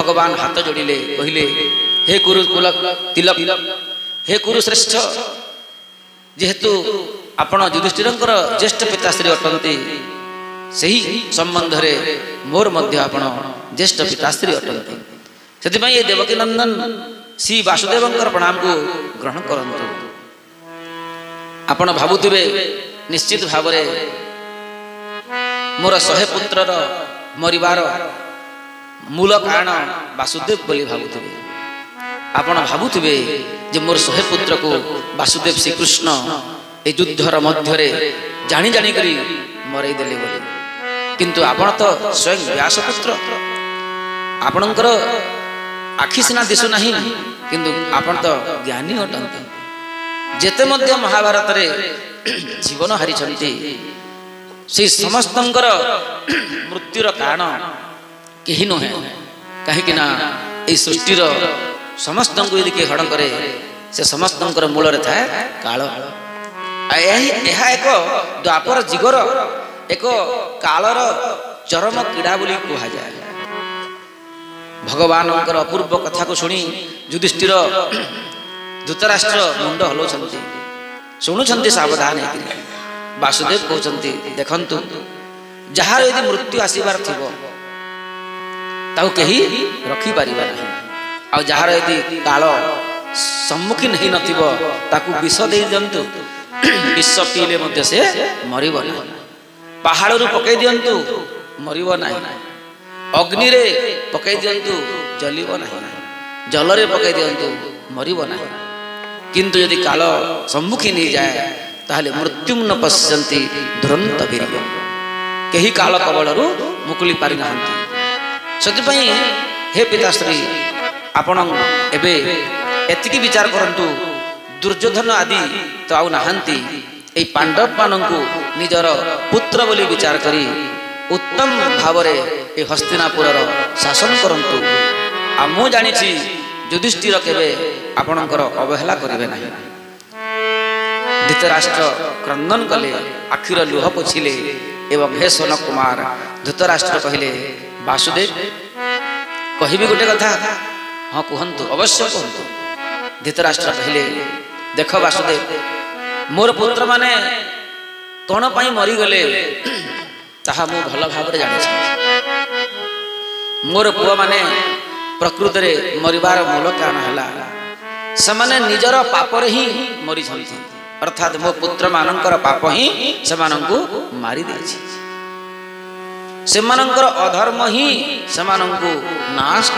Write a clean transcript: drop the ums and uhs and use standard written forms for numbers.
भगवान हाथ जोड़िले कहिले हे कुरु तिलक हे कुरुश्रेष्ठ जेहेतु आपण युधिष्ठिरंकर ज्येष्ठ पिताश्री अटंती सही संबंध रे मोर मध्य आपण ज्येष्ठ पिताश्री अटंती से देवकी नंदन श्री वासुदेवंकर प्रणाम को ग्रहण करंतु। आपण भावुथिबे निश्चित भाव रे मोर 100 पुत्रर मरिबार मूल कारण वासुदेव बोली भावुथिबे। आपण भावुथिबे जे मोर 100 पुत्र को वासुदेव श्रीकृष्ण ए युद्धर मध्य जानी जानी करी मरई देले बोली, किंतु आपण तो स्वयं व्यास पुत्र, आपणकर आखि सिना दिसु नहीं किंतु आपण तो ज्ञानी अटंती। जेते मध्य महाभारत रे जीवन हारी छंती से समस्तंकर मृत्युर कारण केही न है, कहीं ना ए सृष्टिर समस्त को यदि के हरण करे से समस्तंकर मूल रे थाए काल। यह एक द्वापर जीगर एक कालर चरम क्रीड़ा बोली कहा जाए। भगवान अपूर्व कथा को शुणी युधिष्ठिर धृतराष्ट्र मुंड हलाउछंती, शुणुछंती सावधान है। वासुदेव कहते देखंतु जहार यदि मृत्यु आसीबार थिबो ताऊ कहीं रखी पारिबा नहीं, आ जहार यदि काल सम्मुखीन होई नथिबो ताकू विष दे दियंतु, विष पीले मध्य से मरिबो नहीं। पहाड़ रु पकई दियंतु मरिबो नहीं, अग्नि रे पकई दियंतु जलिबो नहीं, जल रे पकई दियंतु मरिबो नहीं। किंतु यदि काल सम्मुखीन हो जाए ताहले मृत्युम न पश्यन्ति दुरंत वीर, कहीं काल कबलरू मुकुली पारि नाहंती। सति पई हे पिताश्री आपण एबे एतिकी विचार करंतु दुर्योधन आदि तो आउ नाहंती, ए पांडव मानंकु निजर पुत्र बोली विचार करी उत्तम भाव रे ए हस्तिनापुरर शासन करंतु। आ मु जानि छी युधिष्ठिर केबे आपणकर अवहेला करिवे नाही। धृतराष्ट्र क्रंदन कले, आखिर लुह पोछिले एवं हे सोन कुमार धृतराष्ट्र कहले वासुदेव कहिबी गोटे कथा। हाँ कहंतु, अवश्य कहंतु। धृतराष्ट्र कहले देख वासुदेव, मोर पुत्र माने कौन पाई मरी गले ताहा मु भल भाव जानी। मोर पुआ माने प्रकृत रे मरिबार मूल कारण हला समाने निजर पाप रे ही मरी छथि, अर्थात मो पुत्र मानकर पाप ही सेमानंकु मारी देछि, सेमानंकर अधर्म ही सेमानंकु नाश